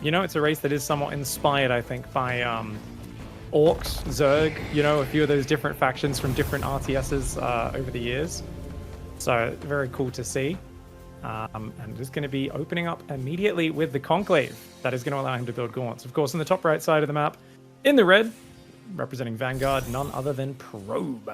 You know, it's a race that is somewhat inspired, I think, by Orcs, Zerg, you know, a few of those different factions from different RTSs over the years. So very cool to see. And it's going to be opening up immediately with the Conclave. That is going to allow him to build gaunts. Of course, on the top right side of the map, in the red, representing Vanguard, none other than Probe.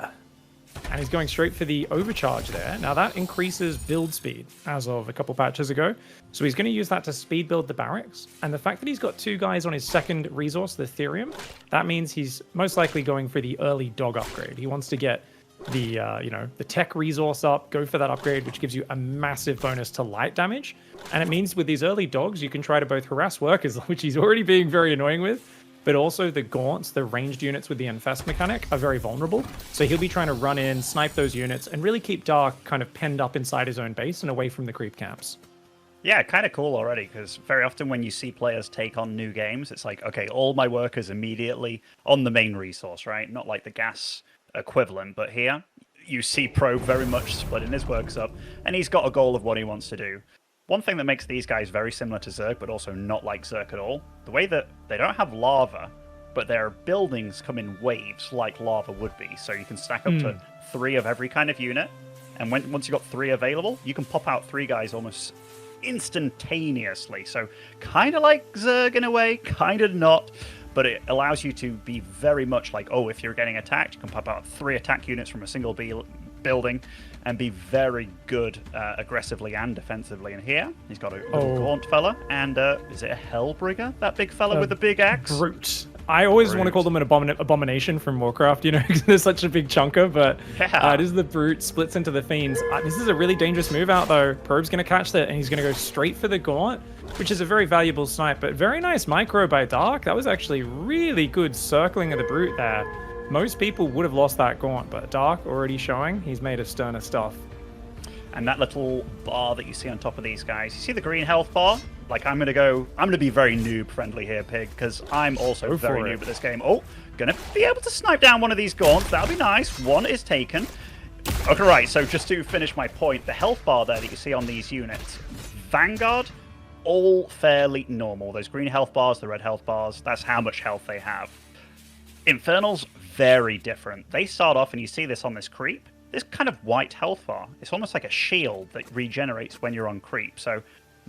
And he's going straight for the overcharge there. Now that increases build speed as of a couple patches ago. So he's going to use that to speed build the barracks. And the fact that he's got 2 guys on his second resource, the Therium, that means he's most likely going for the early dog upgrade. He wants to get the the tech resource up, go for that upgrade, which gives you a massive bonus to light damage. And it means with these early dogs, you can try to both harass workers, which he's already being very annoying with, but also the gaunts, the ranged units with the infest mechanic, are very vulnerable. So he'll be trying to run in, snipe those units, and really keep Dark kind of penned up inside his own base and away from the creep camps. Yeah, kind of cool already, because very often when you see players take on new games, it's like, okay, all my workers immediately on the main resource, right? Not like the gas equivalent, but here you see Probe very much splitting his works up, and he's got a goal of what he wants to do. One thing that makes these guys very similar to Zerg, but also not like Zerg at all, the way that they don't have lava, but their buildings come in waves like lava would be. So you can stack up to 3 of every kind of unit, and once you've got 3 available, you can pop out 3 guys almost instantaneously. So kind of like Zerg in a way, kind of not, but it allows you to be very much like, oh, if you're getting attacked, you can pop out 3 attack units from a single building and be very good aggressively and defensively. And here, he's got a little gaunt fella, and is it a Hellbringer? That big fella with the big axe? Brute. I always want to call them an abomination from Warcraft, you know, because they're such a big chunker, but it is the Brute, splits into the Fiends. This is a really dangerous move out, though. Probe's going to catch that, and he's going to go straight for the Gaunt, which is a very valuable snipe, but very nice micro by Dark. That was actually really good circling of the Brute there. Most people would have lost that Gaunt, but Dark already showing he's made of sterner stuff. And that little bar that you see on top of these guys, you see the green health bar? Like, I'm gonna be very noob friendly here, Pig, because I'm also very noob at this game. Oh, gonna be able to snipe down one of these gaunts. That'll be nice. One is taken. Okay, right, so just to finish my point, the health bar there that you see on these units, Vanguard, all fairly normal. Those green health bars, the red health bars, that's how much health they have. Infernals, very different. They start off, and you see this on this creep, this kind of white health bar. It's almost like a shield that regenerates when you're on creep. So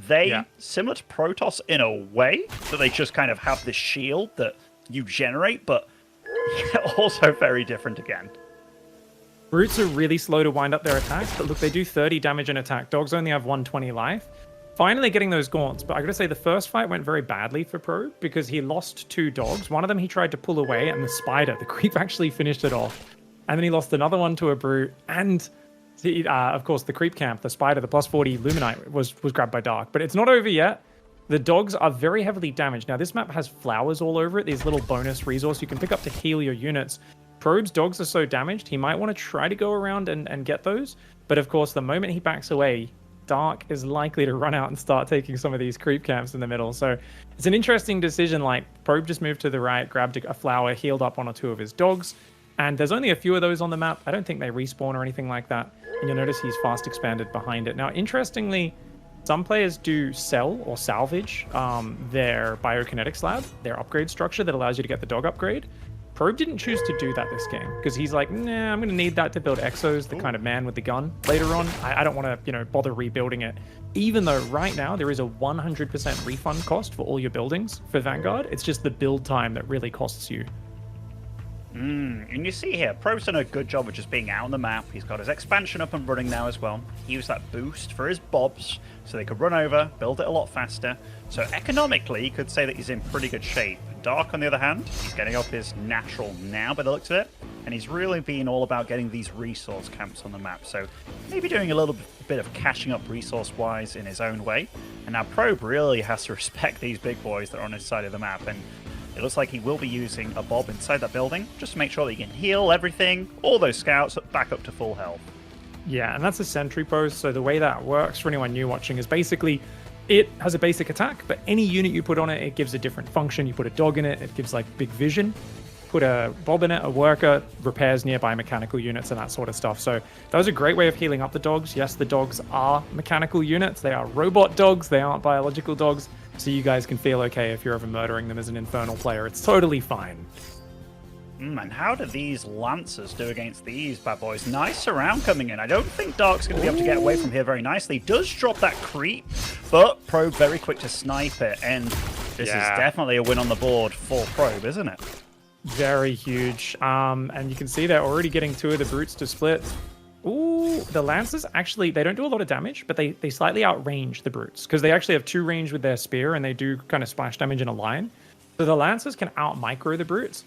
they, similar to Protoss in a way, that they just kind of have this shield that you generate, but also very different again. Brutes are really slow to wind up their attacks, but look, they do 30 damage in attack. Dogs only have 120 life. Finally getting those gaunts, but I gotta say the first fight went very badly for Probe because he lost 2 dogs. One of them he tried to pull away, and the spider, the creep, actually finished it off. And then he lost another one to a Brute, and of course the creep camp, the spider, the plus 40 Luminite was grabbed by Dark. But it's not over yet. The dogs are very heavily damaged. Now this map has flowers all over it, these little bonus resources you can pick up to heal your units. Probe's dogs are so damaged, he might want to try to go around and get those. But of course, the moment he backs away, Dark is likely to run out and start taking some of these creep camps in the middle. So it's an interesting decision. Like, Probe just moved to the right, grabbed a flower, healed up 1 or 2 of his dogs. And there's only a few of those on the map. I don't think they respawn or anything like that. And you'll notice he's fast expanded behind it. Now, interestingly, some players do sell or salvage their biokinetics lab, their upgrade structure that allows you to get the dog upgrade. Probe didn't choose to do that this game because he's like, nah, I'm going to need that to build Exos, the kind of man with the gun later on. I don't want to, bother rebuilding it. Even though right now there is a 100% refund cost for all your buildings for Vanguard. It's just the build time that really costs you. And you see here, Probe's done a good job of just being out on the map. He's got his expansion up and running now as well. He used that boost for his bobs so they could run over, build it a lot faster. So economically, you could say that he's in pretty good shape. Dark, on the other hand, he's getting up his natural now by the looks of it. And he's really been all about getting these resource camps on the map. So maybe doing a little bit of catching up resource-wise in his own way. And now Probe really has to respect these big boys that are on his side of the map. And it looks like he will be using a bob inside that building just to make sure that he can heal everything, all those scouts back up to full health. Yeah, and that's a sentry post. So the way that works for anyone new watching is basically it has a basic attack, but any unit you put on it, it gives a different function. You put a dog in it, it gives like big vision. put a bob in it, a worker, repairs nearby mechanical units and that sort of stuff. So that was a great way of healing up the dogs. Yes, the dogs are mechanical units. They are robot dogs. They aren't biological dogs. So you guys can feel okay if you're ever murdering them as an Infernal player. It's totally fine. And how do these Lancers do against these bad boys? Nice surround coming in. I don't think Dark's going to be able to get away from here very nicely. Does drop that creep, but Probe very quick to snipe it. And this is definitely a win on the board for Probe, isn't it? Very huge. And you can see they're already getting 2 of the brutes to split. Ooh, the Lancers actually, they don't do a lot of damage, but they slightly outrange the brutes because they actually have 2 range with their spear and they do kind of splash damage in a line. So the Lancers can out-micro the brutes.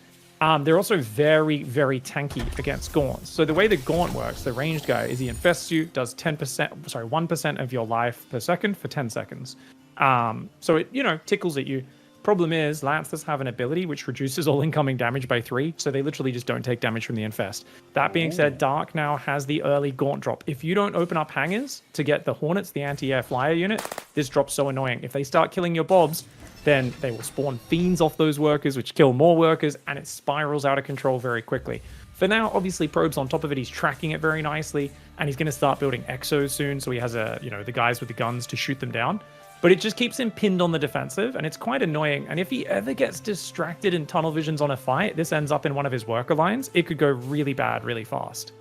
They're also very, very tanky against Gaunts. So the way the Gaunt works, the ranged guy, is he infests you, does 1% of your life per second for 10 seconds. So it, tickles at you. Problem is, Lancers have an ability which reduces all incoming damage by 3, so they literally just don't take damage from the infest. That being said, Dark now has the early Gaunt drop. If you don't open up hangars to get the Hornets, the anti-air flyer unit, this drop's so annoying. If they start killing your bobs, then they will spawn fiends off those workers, which kill more workers, and it spirals out of control very quickly. For now, obviously, Probe's on top of it. He's tracking it very nicely, and he's going to start building exos soon, so he has the guys with the guns to shoot them down. But it just keeps him pinned on the defensive, and it's quite annoying. And if he ever gets distracted in tunnel visions on a fight, this ends up in one of his worker lines. It could go really bad really fast.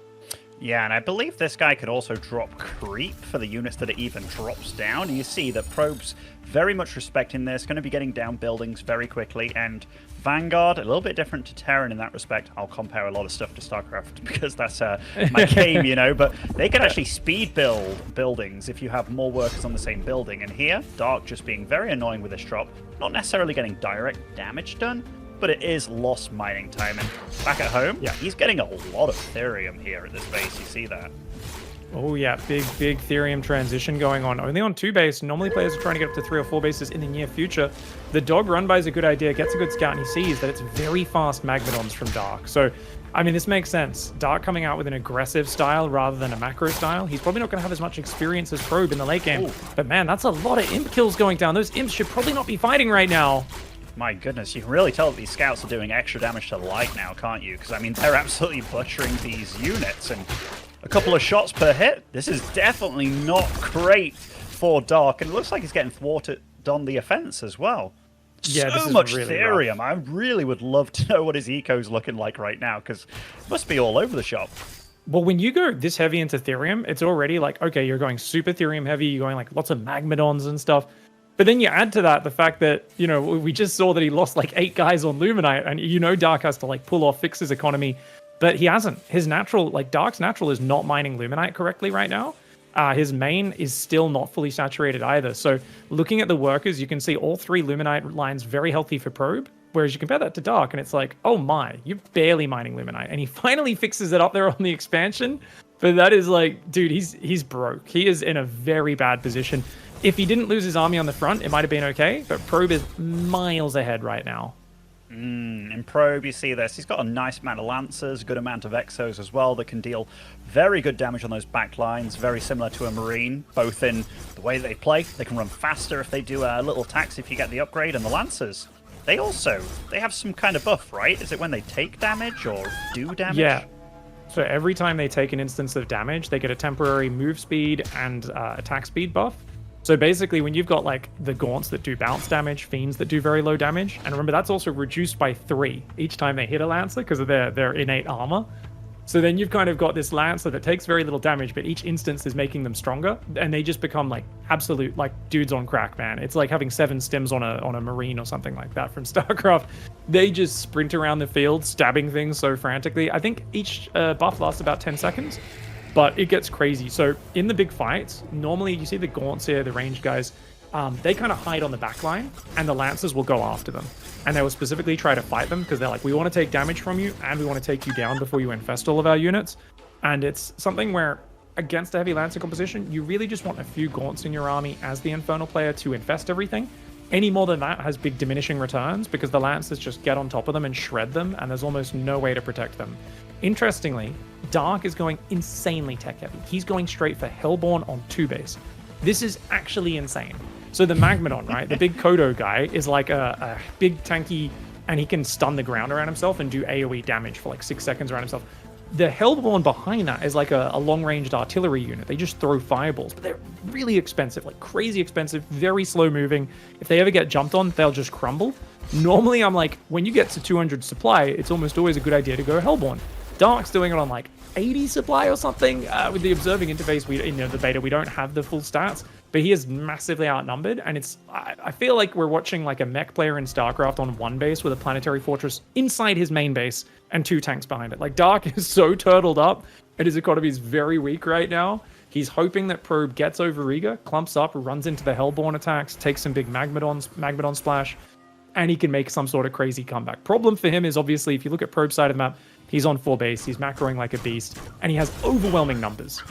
Yeah, and I believe this guy could also drop creep for the units that it even drops down. And you see that Probe's very much respecting this, going to be getting down buildings very quickly, and Vanguard, a little bit different to Terran in that respect. I'll compare a lot of stuff to StarCraft because that's my game, but they can actually speed build buildings if you have more workers on the same building. And here, Dark just being very annoying with this drop, not necessarily getting direct damage done, but it is lost mining time. And back at home, he's getting a lot of Therium here at this base. You see that? Oh yeah, big Therium transition going on. Only on 2 base. Normally players are trying to get up to 3 or 4 bases in the near future. The dog run by is a good idea, gets a good scout, and he sees that it's very fast Magmadons from Dark. So, I mean, this makes sense. Dark coming out with an aggressive style rather than a macro style. He's probably not going to have as much experience as Probe in the late game. Ooh. But man, that's a lot of imp kills going down. Those imps should probably not be fighting right now. My goodness, you can really tell that these scouts are doing extra damage to light now, can't you? Because, I mean, they're absolutely butchering these units, and a couple of shots per hit. This is definitely not great for Dark, and it looks like he's getting thwarted on the offense as well. Yeah, so much really Therium. Rough. I really would love to know what his eco's looking like right now, because it must be all over the shop. Well, when you go this heavy into Therium, it's already like, okay, you're going super Therium heavy, you're going like lots of Magmadons and stuff. But then you add to that the fact that, we just saw that he lost like 8 guys on Luminite, and Dark has to like pull off, fix his economy. But he hasn't. His natural, Dark's natural is not mining Luminite correctly right now. His main is still not fully saturated either. So looking at the workers, you can see all 3 Luminite lines very healthy for Probe. Whereas you compare that to Dark, and it's like, oh my, you're barely mining Luminite. And he finally fixes it up there on the expansion. But that is like, dude, he's broke. He is in a very bad position. If he didn't lose his army on the front, it might have been okay. But Probe is miles ahead right now. In Probe, you see this. He's got a nice amount of Lancers, a good amount of Exos as well that can deal very good damage on those back lines, very similar to a Marine, both in the way they play. They can run faster if they do a little tax if you get the upgrade, and the Lancers, they have some kind of buff, right? Is it when they take damage or do damage? Yeah. So every time they take an instance of damage, they get a temporary move speed and attack speed buff. So basically, when you've got like the Gaunts that do bounce damage, Fiends that do very low damage, and remember that's also reduced by 3 each time they hit a Lancer because of their innate armor. So then you've kind of got this Lancer that takes very little damage, but each instance is making them stronger, and they just become like absolute like dudes on crack, man. It's like having 7 stims on a Marine or something like that from StarCraft. They just sprint around the field, stabbing things so frantically. I think each buff lasts about 10 seconds. But it gets crazy. So in the big fights, normally you see the Gaunts here, the ranged guys, they kind of hide on the back line, and the Lancers will go after them. And they will specifically try to fight them because they're like, we want to take damage from you, and we want to take you down before you infest all of our units. And it's something where, against a heavy Lancer composition, you really just want a few Gaunts in your army as the Infernal player to infest everything. Any more than that has big diminishing returns because the Lancers just get on top of them and shred them, and there's almost no way to protect them. Interestingly, Dark is going insanely tech heavy. He's going straight for Hellborn on 2 base. This is actually insane. So the Magmadon, right, the big Kodo guy, is like a big tanky and he can stun the ground around himself and do AoE damage for like 6 seconds around himself. The Hellborn behind that is like a long-ranged artillery unit. They just throw fireballs, but they're really expensive, like crazy expensive, very slow moving. If they ever get jumped on, they'll just crumble. Normally, I'm like, when you get to 200 supply, it's almost always a good idea to go Hellborn. Dark's doing it on like 80 supply or something. With the observing interface, the beta, we don't have the full stats, but he is massively outnumbered. And I feel like we're watching like a mech player in StarCraft on one base with a planetary fortress inside his main base and 2 tanks behind it. Like Dark is so turtled up, and his economy is very weak right now. He's hoping that Probe gets over Riga, clumps up, runs into the Hellborn attacks, takes some big Magmadon splash, and he can make some sort of crazy comeback. Problem for him is obviously, if you look at Probe's side of the map, he's on 4 base, he's macroing like a beast, and he has overwhelming numbers.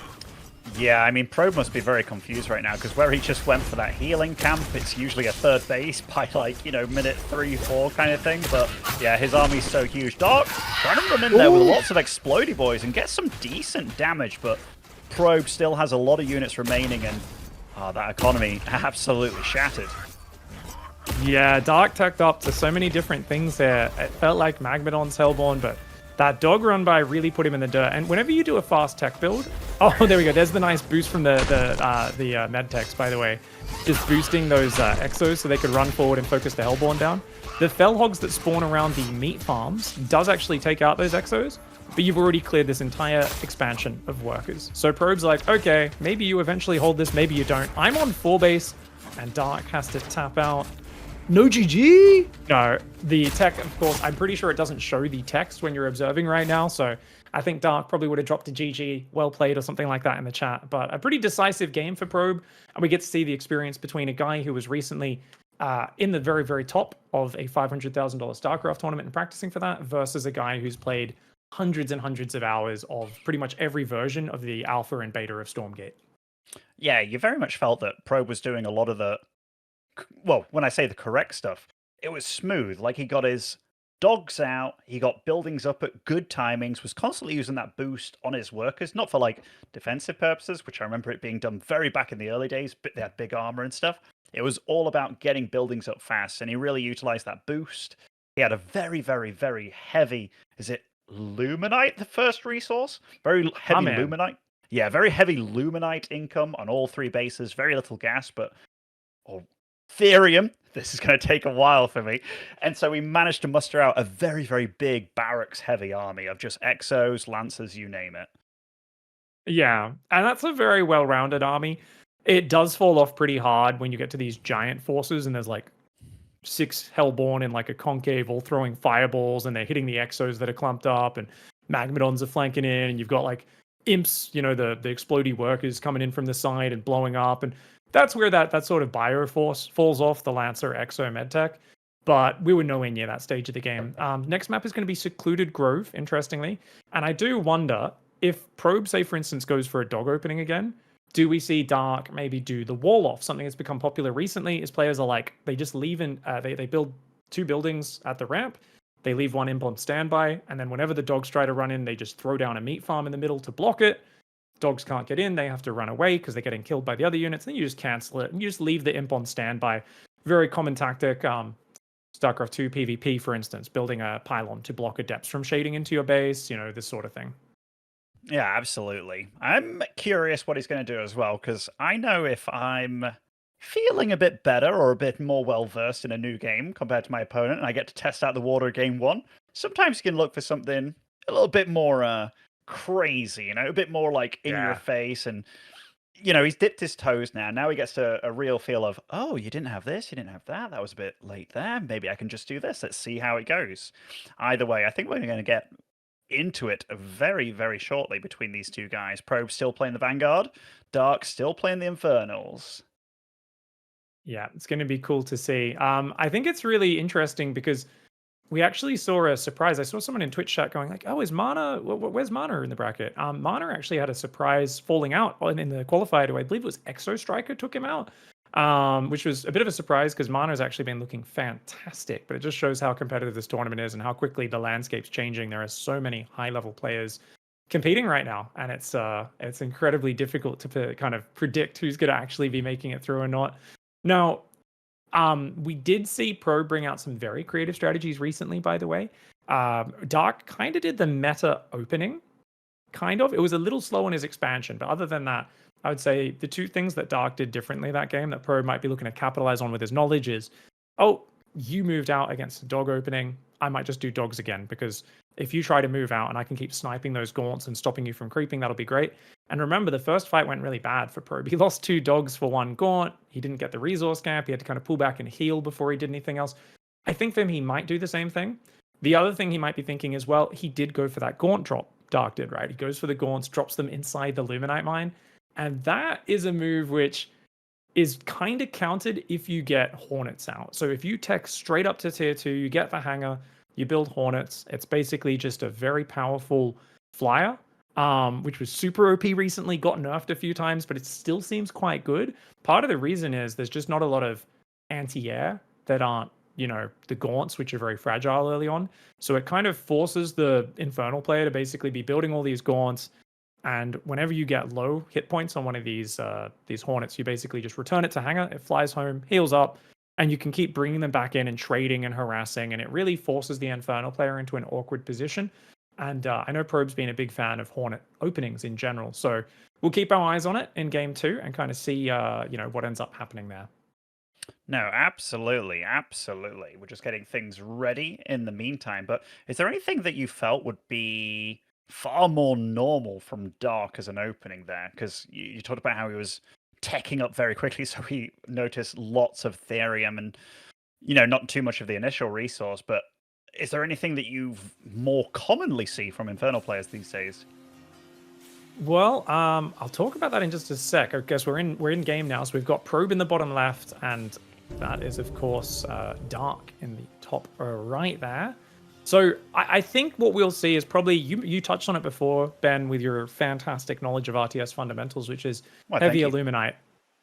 Yeah, I mean, Probe must be very confused right now, because where he just went for that healing camp, it's usually a 3rd base by, like, minute 3, 4 kind of thing. But, yeah, his army's so huge. Dark trying to run in there with lots of explodey boys and get some decent damage, but Probe still has a lot of units remaining, and that economy absolutely shattered. Yeah, Dark teched up to so many different things there. It felt like Magmadon's Hellborn, but that dog run by really put him in the dirt. And whenever you do a fast tech build, oh, there we go. There's the nice boost from the med techs, by the way, just boosting those exos so they could run forward and focus the Hellborn down. The fell hogs that spawn around the meat farms does actually take out those exos, but you've already cleared this entire expansion of workers. So Probe's like, okay, maybe you eventually hold this, maybe you don't. I'm on 4 base, and Dark has to tap out. No GG? No, the tech, of course, I'm pretty sure it doesn't show the text when you're observing right now, so I think Dark probably would have dropped a GG, well played, or something like that in the chat. But a pretty decisive game for Probe, and we get to see the experience between a guy who was recently in the very, very top of a $500,000 StarCraft tournament and practicing for that, versus a guy who's played hundreds and hundreds of hours of pretty much every version of the alpha and beta of Stormgate. Yeah, you very much felt that Probe was doing a lot of the, well, when I say the correct stuff, it was smooth. Like, he got his dogs out, he got buildings up at good timings, was constantly using that boost on his workers, not for like defensive purposes, which I remember it being done very back in the early days, but they had big armor and stuff. It was all about getting buildings up fast, and he really utilized that boost. He had a very, very, very heavy, is it Luminite, the first resource? Very heavy Luminite. Yeah, very heavy Luminite income on all 3 bases, very little gas, but Therium, this is going to take a while for me. And so we managed to muster out a very, very big barracks-heavy army of just exos, lancers, you name it. Yeah, and that's a very well-rounded army. It does fall off pretty hard when you get to these giant forces, and there's like 6 Hellborn in like a concave all throwing fireballs, and they're hitting the exos that are clumped up, and Magmadons are flanking in, and you've got like imps, the explodey workers coming in from the side and blowing up, and that's where that sort of Bioforce falls off the Lancer Exo Medtech. But we were nowhere near that stage of the game. Next map is going to be Secluded Grove, interestingly. And I do wonder if Probe, say, for instance, goes for a dog opening again, do we see Dark maybe do the wall off? Something that's become popular recently is players are like, they just leave in, they build 2 buildings at the ramp, they leave 1 imp on standby, and then whenever the dogs try to run in, they just throw down a meat farm in the middle to block it. Dogs can't get in, they have to run away because they're getting killed by the other units, then you just cancel it, and you just leave the imp on standby. Very common tactic. StarCraft 2 PvP, for instance, building a pylon to block adepts from shading into your base, this sort of thing. Yeah, absolutely. I'm curious what he's going to do as well, because I know if I'm feeling a bit better or a bit more well-versed in a new game compared to my opponent, and I get to test out the water game 1, sometimes you can look for something a little bit more crazy, a bit more like in your face, and he's dipped his toes now. Now he gets a real feel of, oh, you didn't have this, you didn't have that was a bit late there, maybe I can just do this, let's see how it goes. Either way, I think we're going to get into it very, very shortly between these 2 guys. Probe still playing the Vanguard, Dark still playing the Infernals. Yeah, it's going to be cool to see. I think it's really interesting because we actually saw a surprise. I saw someone in Twitch chat going like, oh, is Mana, where's Mana in the bracket? Mana actually had a surprise falling out in the qualifier to, I believe it was Exo Striker took him out, which was a bit of a surprise because Mana has actually been looking fantastic, but it just shows how competitive this tournament is and how quickly the landscape's changing. There are so many high-level players competing right now, and it's incredibly difficult to kind of predict who's going to actually be making it through or not. Now, We did see Pro bring out some very creative strategies recently, by the way. Dark kind of did the meta opening, kind of. It was a little slow in his expansion, but other than that, I would say the two things that Dark did differently that game that Pro might be looking to capitalize on with his knowledge is, oh, you moved out against the dog opening. I might just do dogs again, because if you try to move out and I can keep sniping those gaunts and stopping you from creeping, that'll be great. And remember, the first fight went really bad for Probe. He lost 2 dogs for 1 gaunt. He didn't get the resource gap. He had to kind of pull back and heal before he did anything else. I think for him, he might do the same thing. The other thing he might be thinking is, well, he did go for that gaunt drop. Dark did, right? He goes for the gaunts, drops them inside the Luminite mine. And that is a move which is kind of countered if you get Hornets out. So if you tech straight up to tier 2, you get the hanger, you build Hornets. It's basically just a very powerful flyer, which was super OP recently, got nerfed a few times, but it still seems quite good. Part of the reason is there's just not a lot of anti-air that aren't, the gaunts, which are very fragile early on. So it kind of forces the Infernal player to basically be building all these gaunts. And whenever you get low hit points on one of these Hornets, you basically just return it to hanger. It flies home, heals up, and you can keep bringing them back in and trading and harassing. And it really forces the Infernal player into an awkward position. And I know Probe's been a big fan of Hornet openings in general. So we'll keep our eyes on it in game 2 and kind of see, what ends up happening there. No, absolutely, absolutely. We're just getting things ready in the meantime. But is there anything that you felt would be far more normal from Dark as an opening there? Because you talked about how he was teching up very quickly, so he noticed lots of Therium and, not too much of the initial resource. But is there anything that you more commonly see from Infernal players these days? Well, I'll talk about that in just a sec. I guess we're in game now, so we've got Probe in the bottom left, and that is, of course, Dark in the top right there. So I think what we'll see is probably, you touched on it before, Ben, with your fantastic knowledge of RTS fundamentals, which is heavy Illuminite.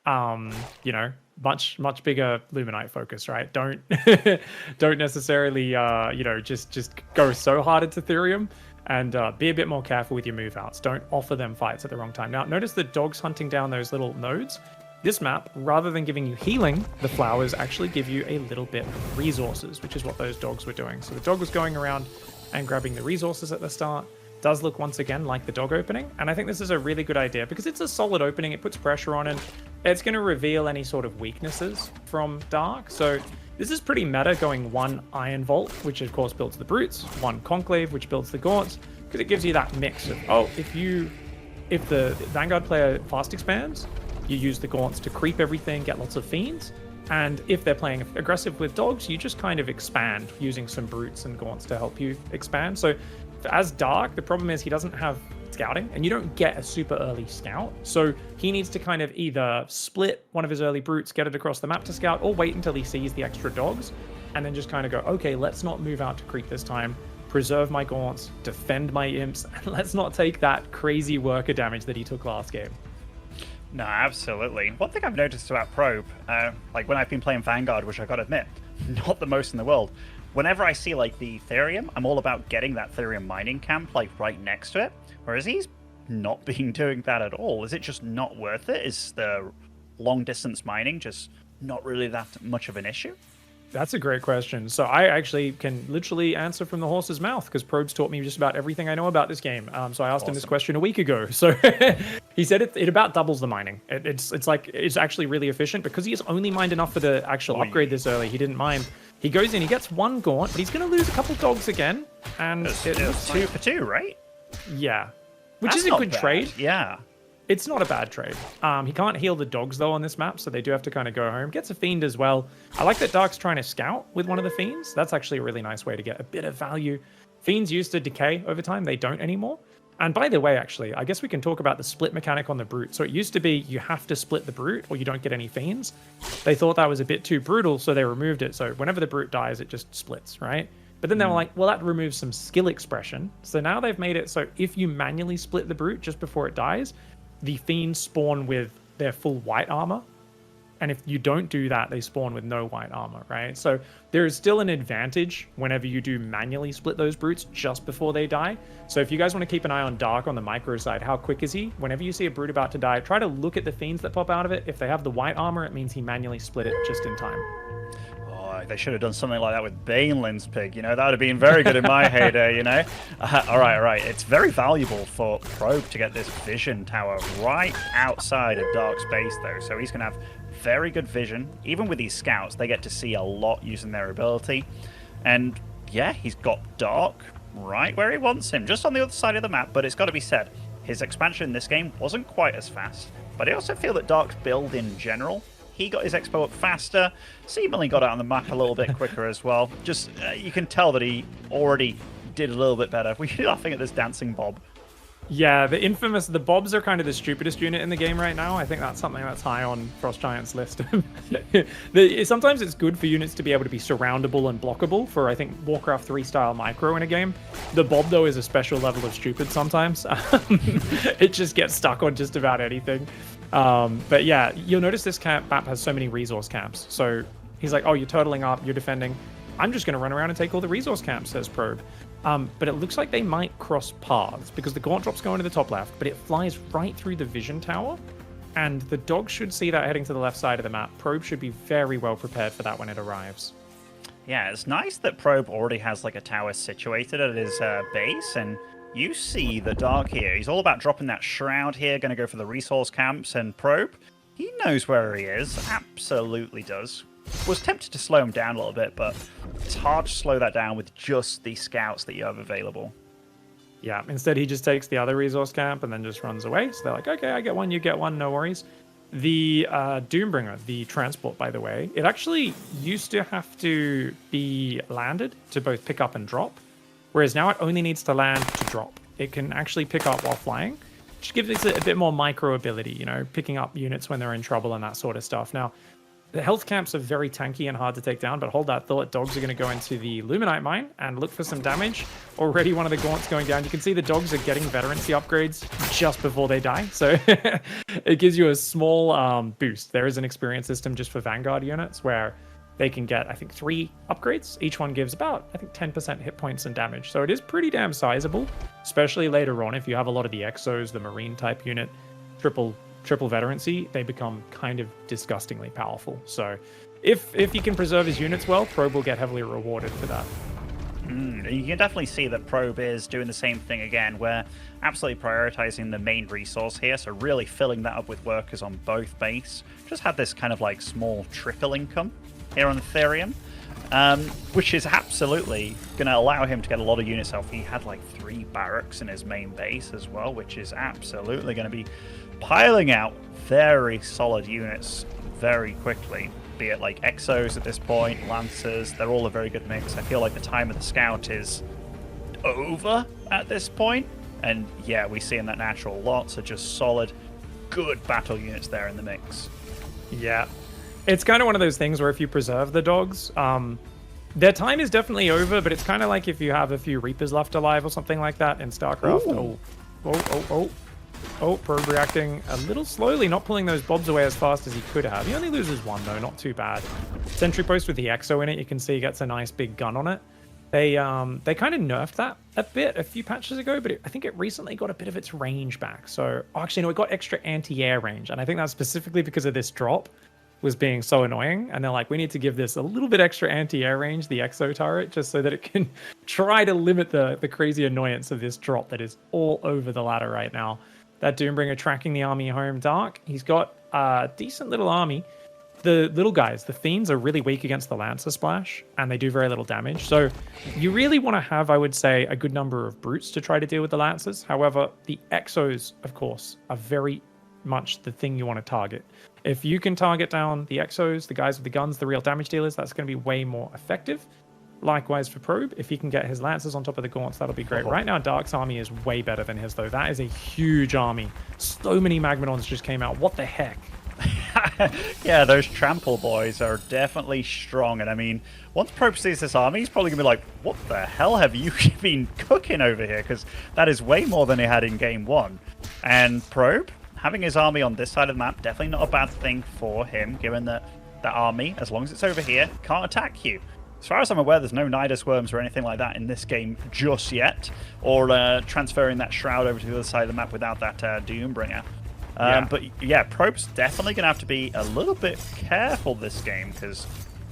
Much bigger Luminite focus, right? Don't necessarily just go so hard into Therium, and be a bit more careful with your move outs. Don't offer them fights at the wrong time. Now, notice the dogs hunting down those little nodes. This map, rather than giving you healing, the flowers actually give you a little bit of resources, which is what those dogs were doing. So the dog was going around and grabbing the resources at the start. Does look once again like the dog opening, and I think this is a really good idea because it's a solid opening. It puts pressure on, and it's going to reveal any sort of weaknesses from Dark. So this is pretty meta, going 1 Iron Vault, which of course builds the Brutes, 1 Conclave, which builds the Gaunts, because it gives you that mix of, if the Vanguard player fast expands, you use the Gaunts to creep everything, get lots of Fiends, and if they're playing aggressive with dogs, you just kind of expand using some Brutes and Gaunts to help you expand. So as Dark, the problem is he doesn't have scouting, and you don't get a super early scout. So he needs to kind of either split one of his early Brutes, get it across the map to scout, or wait until he sees the extra dogs, and then just kind of go, okay, let's not move out to creep this time, preserve my Gaunts, defend my Imps, and let's not take that crazy worker damage that he took last game. No, absolutely. One thing I've noticed about Probe, like when I've been playing Vanguard, which I gotta admit, not the most in the world, whenever I see like the Therium, I'm all about getting that Therium mining camp like right next to it. Whereas he's not been doing that at all. Is it just not worth it? Is the long distance mining just not really that much of an issue? That's a great question. So I actually can literally answer from the horse's mouth, because Probe's taught me just about everything I know about this game. So I asked him this question a week ago. So he said it about doubles the mining. It's actually really efficient because he has only mined enough for the actual upgrade this early. He didn't mine. He goes in, he gets 1 Gaunt, but he's going to lose a couple dogs again. And it's 2 for 2, right? Yeah. Which is a good trade. Yeah. It's not a bad trade. He can't heal the dogs, though, on this map, so they do have to kind of go home. Gets a Fiend as well. I like that Dark's trying to scout with one of the Fiends. That's actually a really nice way to get a bit of value. Fiends used to decay over time. They don't anymore. And by the way, actually, I guess we can talk about the split mechanic on the Brute. So it used to be you have to split the Brute or you don't get any Fiends. They thought that was a bit too brutal, so they removed it. So whenever the Brute dies, it just splits, right? But then they were like, well, that removes some skill expression. So now they've made it so if you manually split the Brute just before it dies, the Fiends spawn with their full white armor. And if you don't do that, they spawn with no white armor, right? So there is still an advantage whenever you do manually split those brutes just before they die. So if you guys want to keep an eye on Dark on the micro side, how quick is he? Whenever you see a brute about to die, try to look at the fiends that pop out of it. If they have the white armor, it means he manually split it just in time. Oh, they should have done something like that with Banelin's pig, you know? That would have been very good in my heyday, you know? All right. It's very valuable for Probe to get this vision tower right outside of Dark's base, though. So he's going to have very good vision. Even with these scouts, they get to see a lot using their ability. And yeah, he's got Dark right where he wants him, just on the other side of the map. But it's got to be said, his expansion in this game wasn't quite as fast. But I also feel that Dark's build in general, he got his expo up faster, seemingly got out on the map a little bit quicker as well. Just, you can tell that he already did a little bit better. We were laughing at this dancing Bob. Yeah, the Bobs are kind of the stupidest unit in the game right now. I think that's something that's high on Frost Giant's list. Sometimes it's good for units to be able to be surroundable and blockable for, I think, Warcraft 3 style micro in a game. The Bob, though, is a special level of stupid sometimes. It just gets stuck on just about anything. But yeah, you'll notice this map has so many resource camps. So he's like, oh, you're turtling up, you're defending. I'm just going to run around and take all the resource camps, says Probe. But it looks like they might cross paths because the gaunt drop's going to the top left, but it flies right through the vision tower. And the dog should see that heading to the left side of the map. Probe should be very well prepared for that when it arrives. Yeah, it's nice that Probe already has like a tower situated at his base, and you see the Dark here. He's all about dropping that shroud here, going to go for the resource camps, and Probe, he knows where he is, absolutely does. Was tempted to slow him down a little bit, but it's hard to slow that down with just the scouts that you have available. Yeah, instead he just takes the other resource camp and then just runs away. So they're like, okay, I get one, you get one, no worries. The Doombringer, the transport, by the way, it actually used to have to be landed to both pick up and drop, whereas now it only needs to land to drop. It can actually pick up while flying, which gives it a bit more micro ability, you know, picking up units when they're in trouble and that sort of stuff. Now, the health camps are very tanky and hard to take down, but hold that thought. Dogs are going to go into the Luminite mine and look for some damage. Already one of the gaunts going down. You can see the dogs are getting veterancy upgrades just before they die. So it gives you a small boost. There is an experience system just for Vanguard units where they can get, I think, 3 upgrades. Each one gives about, I think, 10% hit points and damage. So it is pretty damn sizable, especially later on if you have a lot of the Exos, the Marine type unit, triple veterancy, they become kind of disgustingly powerful. So if he can preserve his units well, Probe will get heavily rewarded for that. You can definitely see that Probe is doing the same thing again. We're absolutely prioritizing the main resource here, so really filling that up with workers on both base. Just had this kind of like small trickle income here on Ethereum, which is absolutely going to allow him to get a lot of units off. He had like 3 barracks in his main base as well, which is absolutely going to be piling out very solid units very quickly, be it like Exos at this point, Lancers, they're all a very good mix. I feel like the time of the Scout is over at this point, and yeah, we see in that natural lots of just solid, good battle units there in the mix. Yeah, it's kind of one of those things where if you preserve the dogs, their time is definitely over, but it's kind of like if you have a few Reapers left alive or something like that in StarCraft. Ooh. Oh, Probe reacting a little slowly, not pulling those Bobs away as fast as he could have. He only loses 1, though, not too bad. Sentry Post with the Exo in it, you can see he gets a nice big gun on it. They kind of nerfed that a bit a few patches ago, but I think it recently got a bit of its range back. So, actually, no, it got extra anti-air range, and I think that's specifically because of this drop was being so annoying, and they're like, we need to give this a little bit extra anti-air range, the Exo turret, just so that it can try to limit the crazy annoyance of this drop that is all over the ladder right now. That Doombringer tracking the army home Dark. He's got a decent little army. The little guys, the Fiends, are really weak against the Lancer Splash, and they do very little damage. So you really want to have, I would say, a good number of Brutes to try to deal with the Lancers. However, the Exos, of course, are very much the thing you want to target. If you can target down the Exos, the guys with the guns, the real damage dealers, that's going to be way more effective. Likewise for Probe, if he can get his Lancers on top of the Gaunts, that'll be great. Right now, Dark's army is way better than his, though. That is a huge army. So many Magmadons just came out. What the heck? Yeah, those Trample boys are definitely strong. And I mean, once Probe sees this army, he's probably going to be like, what the hell have you been cooking over here? Because that is way more than he had in game 1. And Probe, having his army on this side of the map, definitely not a bad thing for him, given that that army, as long as it's over here, can't attack you. As far as I'm aware, there's no Nidus Worms or anything like that in this game just yet, or transferring that Shroud over to the other side of the map without that Doombringer. But yeah, Probe's definitely going to have to be a little bit careful this game, because,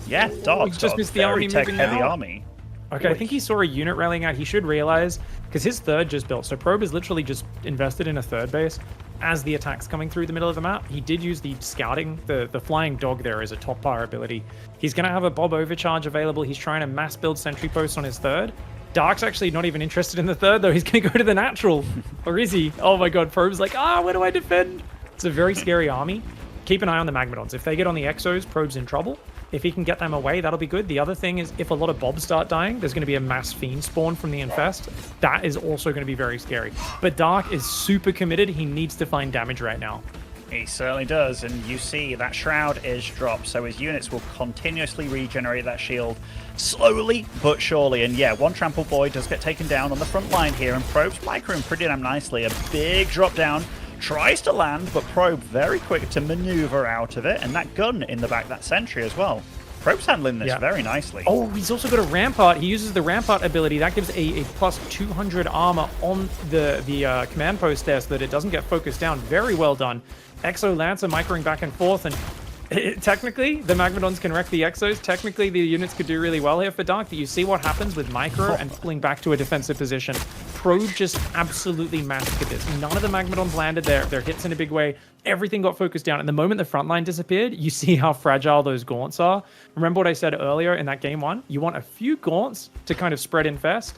yeah, Dark's just got a missed the army very tech-heavy moving out. army. Okay, I think he saw a unit rallying out. He should realize, because his third just built. So Probe is literally just invested in a third base as the attack's coming through the middle of the map. He did use the scouting. The flying dog there is a top power ability. He's going to have a Bob overcharge available. He's trying to mass build sentry posts on his third. Dark's actually not even interested in the third, though. He's going to go to the natural. Or is he? Oh my god, Probe's like, where do I defend? It's a very scary army. Keep an eye on the Magmadons. If they get on the Exos, Probe's in trouble. If he can get them away, that'll be good. The other thing is, if a lot of Bobs start dying, there's going to be a mass Fiend spawn from the Infest. That is also going to be very scary. But Dark is super committed. He needs to find damage right now. He certainly does, and you see that Shroud is dropped, so his units will continuously regenerate that shield slowly but surely. And yeah, one Trample Boy does get taken down on the front line here, and Probe's microing pretty damn nicely. A big drop down. Tries to land, but Probe very quick to maneuver out of it, and that gun in the back, that sentry as well. Probe's handling this very nicely. Oh, he's also got a Rampart. He uses the Rampart ability. That gives a plus 200 armor on the command post there so that it doesn't get focused down. Very well done. Exo Lancer microing back and forth, and technically, the Magmadons can wreck the Exos. Technically, the units could do really well here for Dark, but you see what happens with micro and pulling back to a defensive position. Probe just absolutely massacred this. None of the Magmadons landed their hits in a big way. Everything got focused down. And the moment the front line disappeared, you see how fragile those gaunts are. Remember what I said earlier in that game one? You want a few gaunts to kind of spread infest.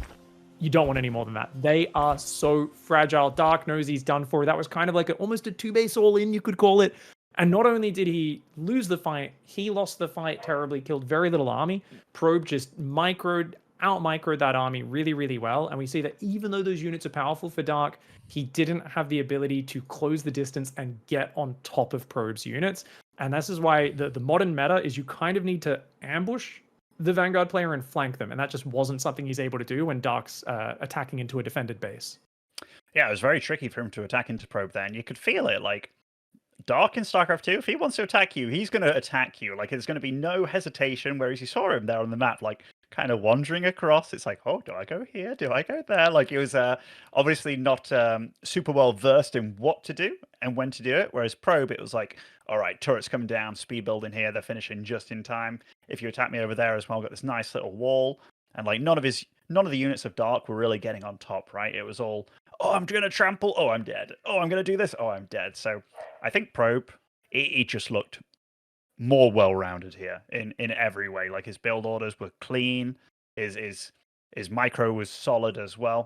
You don't want any more than that. They are so fragile. Dark knows he's done for. That was kind of like almost a two-base all-in, you could call it. And not only did he lose the fight, he lost the fight terribly, killed very little army. Probe just out-microed that army really, really well. And we see that even though those units are powerful for Dark, he didn't have the ability to close the distance and get on top of Probe's units. And this is why the modern meta is you kind of need to ambush the Vanguard player and flank them. And that just wasn't something he's able to do when Dark's attacking into a defended base. Yeah, it was very tricky for him to attack into Probe then. You could feel it, like, Dark in StarCraft 2, if he wants to attack you, he's going to attack you. Like, there's going to be no hesitation, whereas you saw him there on the map, like, kind of wandering across. It's like, oh, do I go here? Do I go there? Like, he was obviously not super well versed in what to do and when to do it, whereas Probe, it was like, all right, turrets coming down, speed building here, they're finishing just in time. If you attack me over there as well, I've got this nice little wall. And, like, none of the units of Dark were really getting on top, right? It was all, oh, I'm going to trample. Oh, I'm dead. Oh, I'm going to do this. Oh, I'm dead. So I think Probe, he just looked more well-rounded here in every way. Like, his build orders were clean. His micro was solid as well.